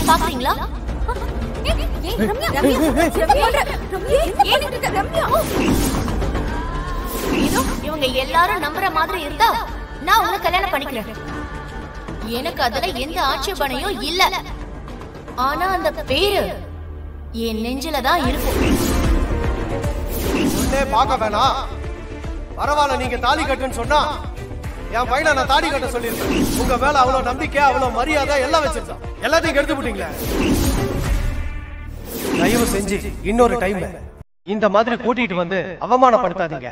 பாக்குறீங்களா? இவங்க எல்லாரும் நம்புற மாதிரி இருந்தா நான் உங்களை கல்யாணம் பண்ணிக்கிறேன். எனக்கு அதுல எந்த ஆட்சேபனையும் இல்ல. ஆனா அந்த பேரு என் நெஞ்சில தான் இருக்கும். பார்க்க வேணாம், பரவாயில்ல. நீங்க தாலி கட்டுன்னு சொன்னா என் பையனை நான் தாலி கட்ட சொல்லியிருக்கேன். உங்க மேல அவ்வளவு நம்பிக்கை, அவ்வளவு மரியாதை எல்லாம் வச்சிருந்தோம். எல்லாத்தையும் கெடுத்து போட்டீங்களே. தயவு செஞ்சு இன்னொரு டைம் இந்த மாதிரி கூட்டிட்டு வந்து அவமானப்படுத்தாதீங்க.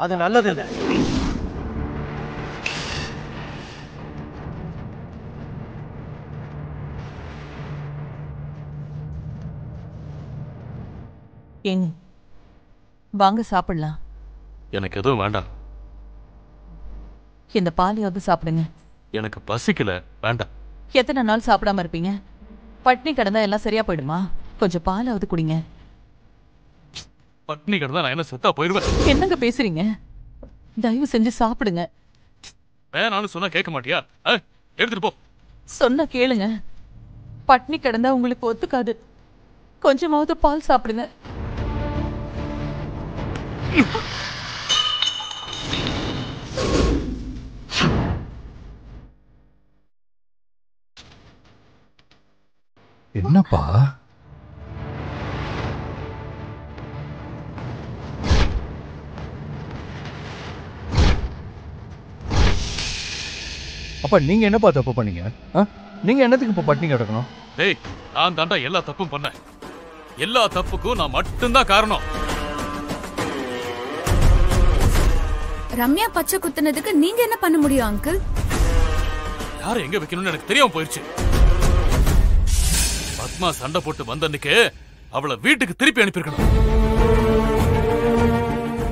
அது நல்லது இல்லை. ஏங்க வாங்க சாப்பிடலாம். எனக்கு எதுவும் வேண்டாம். இந்த பாலையாவது சாப்பிடுங்க. எனக்கு பசிக்கல, வேண்டாம். எத்தனை நாள் சாப்பிடாம இருப்பீங்க? பட்னி கிடந்தா எல்லாம் சரியா போயிடுமா? கொஞ்சம் பாலாவது குடிங்க. பட்னி கிடந்தா நான் என்ன செத்தா போயிடுவேன்? என்னங்க பேசுறீங்க? தயவு செஞ்சு சாப்பிடுங்க. வேணான்னு சொன்னா கேட்க மாட்டியா? எடுத்துட்டு போ. சொன்ன கேளுங்க. பட்னி கிடந்தா உங்களுக்கு ஒத்துக்காது. கொஞ்சமாவது பால் சாப்பிடுங்க. என்னப்பா அப்ப நீங்க என்னப்பா தப்பு பண்ணீங்க? நீங்க என்னத்துக்கு இப்ப பட்டினி கிடக்கணும்? டேய், நான் தாண்டா எல்லா தப்பும் பண்ணேன். எல்லா தப்புக்கும் நான் மட்டும்தான் காரணம். ரம்யா பச்சை குத்துனதுக்கு நீங்க என்ன பண்ண முடியும் அங்கிள்? யார எங்க வைக்கணும்னு எனக்கு தெரியாம போயிருச்சு. பத்மா சண்டை போட்டு வந்தன்னைக்கு அவளை வீட்டுக்கு திருப்பி அனுப்பியிருக்கணும்.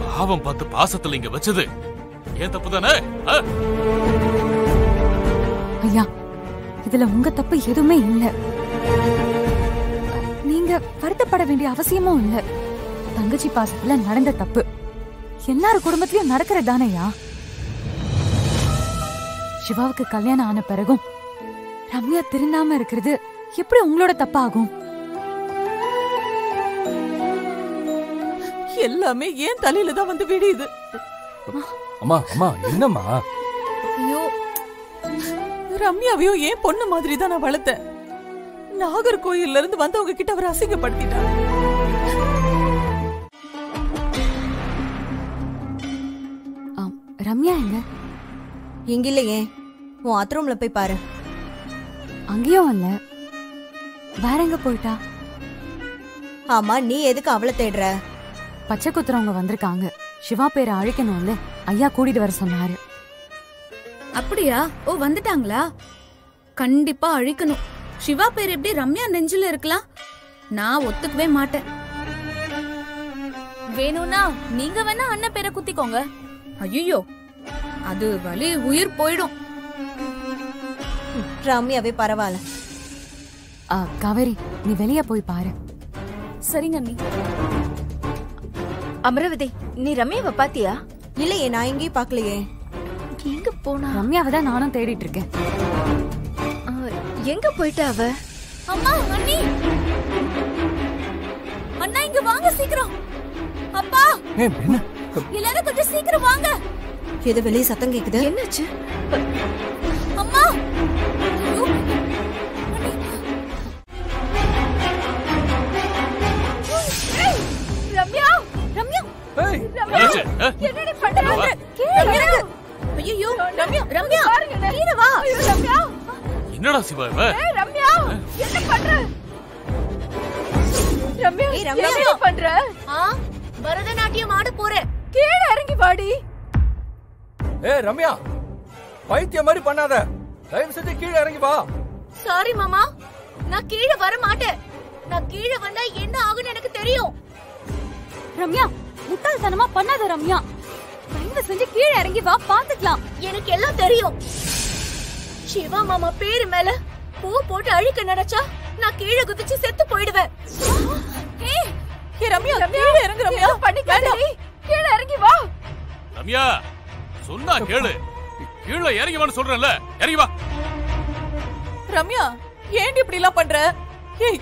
பாவம் பார்த்து பாசத்துல இங்க வச்சது ஏன் தப்பு தானே? ஐயா, இதுல உங்க தப்பு எதுவுமே இல்ல. நீங்க வருத்தப்பட வேண்டிய அவசியமும் இல்ல. தங்கச்சி பாசத்துல நடந்த தப்பு எல்லாரும் குடும்பத்திலயும் நடக்கிறதானயா. சிவாவுக்கு கல்யாணம் ஆன பிறகும் ரம்யா திருந்தாம இருக்கிறது எப்படி உங்களோட தப்பாகும்? எல்லாமே ஏன் தலையில தான் வந்து விடியுது. அம்மா அம்மா என்னம்மா? ஐயோ, ரம்யாவையும் ஏன் பொண்ணு மாதிரி தான் நான் வளர்த்தேன். நாகர்கோயில்ல இருந்து வந்தவங்க கிட்ட அவர் அசிங்கப்படுத்திட்டார். ரம்யா எங்க? இங்க இல்லையே. உன் பாத்ரூம்ல போய் பாரு. அங்கேயும் இல்ல. வேற எங்க போயிட்டா? ஆமா, நீ எதுக்கு அவளை தேடுற? பச்சை குத்துறவங்க வந்திருக்காங்க. சிவா பேரை அழிக்கணும்ல, ஐயா கூட்டிட்டு வர சொன்னாரு. அப்படியா? ஓ, வந்துட்டாங்களா? கண்டிப்பா அழிக்கணும். சிவா பேர் எப்படி ரம்யா நெஞ்சில இருக்கலாம்? நான் ஒத்துக்கவே மாட்டேன். வேணும்னா நீங்க வேணா அண்ணன் பேரை குத்திக்கோங்க. ஐயோ, அது வலி உயிர் போயிடும். ரம்யாவே பரவாயில்ல. காவேரி, நீ வெளியே போய் பாரு. சரிங்க நீ. அமராவதி, நீ ரம்யாவை பாத்தியா? இல்லையே, நான் எங்கேயும் பாக்கலையே. எங்க போனா? ரம்யாவை தான் நானும் தேடிட்டு இருக்கேன். எங்க போயிட்டா அவ? அம்மா, அண்ணி, அண்ணா இங்க வாங்க சீக்கிரம். அப்பா, எல்லாரும் கொஞ்சம் சீக்கிரம் வாங்க. எது வெளியே சத்தம் கேக்குது? என்னாச்சு? அம்மா, ரம்யா, ரம்யா, என்னடி பண்ற? ஐயோ, ரம்யா, ரம்யா, கீழ வா. ரம்யா, என்னடா சிவா இவ? ரம்யா, என்ன பண்ற? ரம்யா, என்ன பண்ற? பரதநாட்டியம் ஆட போறேன். கீழ இறங்கி வாடி. ரம்யா, பைத்தியம் மாதிரி பண்ணாத. தயவு செஞ்சு கீழே இறங்கி வா. சாரி மாமா, நான் கீழே வர மாட்டேன். நான் கீழே வந்தா என்ன ஆகும்னு எனக்கு தெரியும். ரம்யா, முட்டாள்தனமா பண்ணாத ரம்யா. தயவு செஞ்சு கீழே இறங்கி வா, பாத்துக்கலாம். எனக்கு எல்லாம் தெரியும். சிவா மாமா பேரு மேல பூ போட்டு அழிக்க நினைச்சா நான் கீழே குதிச்சு செத்து போயிடுவேன். ரம்யா, கீழே இறங்கு. ரம்யா, பண்ணிக்காதடி, கீழே இறங்கி வா. ரம்யா, சொன்னா கேளு. கீழே இறங்கி வான்னு சொல்றேன்ல, இறங்கி வா. ரம்யா, ஏன்டி இப்படி எல்லாம் பண்ற? ஏய்,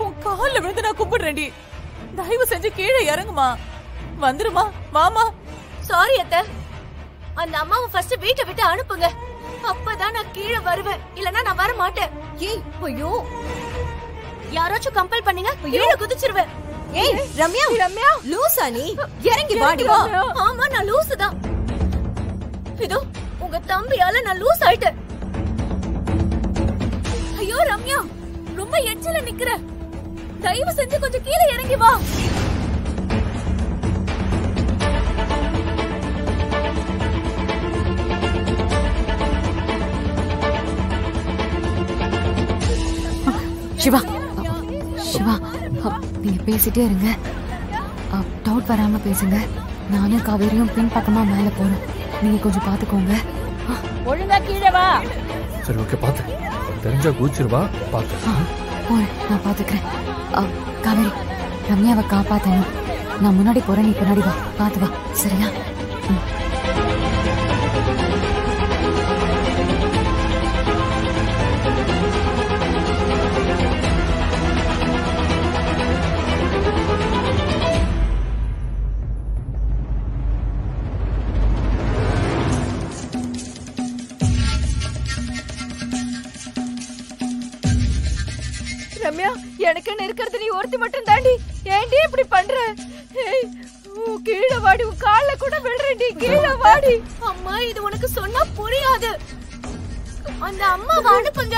உன் கால்ல விழுந்து நான் கூப்பிடுறேன்டி. தயவு செஞ்சு கீழே இறங்குமா. வந்துருமா மாமா. சாரி அத்தை, அந்த அம்மாவை ஃபர்ஸ்ட் வீட்டை விட்டு அனுப்புங்க. அப்பதான் நான் கீழே வருவேன், இல்லனா நான் வர மாட்டேன். ஏய் ஐயோ, யாராச்சும் கம்பல் பண்ணீங்க, கீழே குதிச்சிருவேன். ஏய் ரம்யா, ரம்யா லூசா நீ? இறங்கி வாடி. ஆமா, நான் லூசு தான். இதோ உங்க தம்பியால நான் லூஸ் ஆயிட்டேன். ஐயோ ரம்யா, ரொம்ப எட்ஜில நிக்கிற. தயவு செஞ்சு கொஞ்சம் கீழே இறங்கி வா. சிவா, சிவா, நீங்க பேசிட்டே இருங்க. டவுட் வராம பேசுங்க. நானும் காவேரியும் பின் பக்கமா மேல போறோம். நீங்க கொஞ்சம் பாத்துக்கோங்க. ஒழுங்கா கீழே வா. சரி ஓகே, பாத்து. தெரிஞ்சா கூச்சிருவா, பாத்து. நான் பாத்துக்கிறேன். காவேரி, ரம்யாவை காப்பாத்தணும். நான் முன்னாடி போறேன், நீ பின்னாடி வா. பாத்து வா, சரியா? ரம்யா, எனக்கு இருக்கிறது நீ ஒருத்தி மட்டும் தாண்டி. ஏன்டி இப்படி பண்ற? கீழே வாடி, உன் கால்ல கூட விழுறேன்டி. கீழே வாடி. அம்மா, இது உனக்கு சொன்னா புரியாது. அந்த அம்மாவை அனுப்புங்க.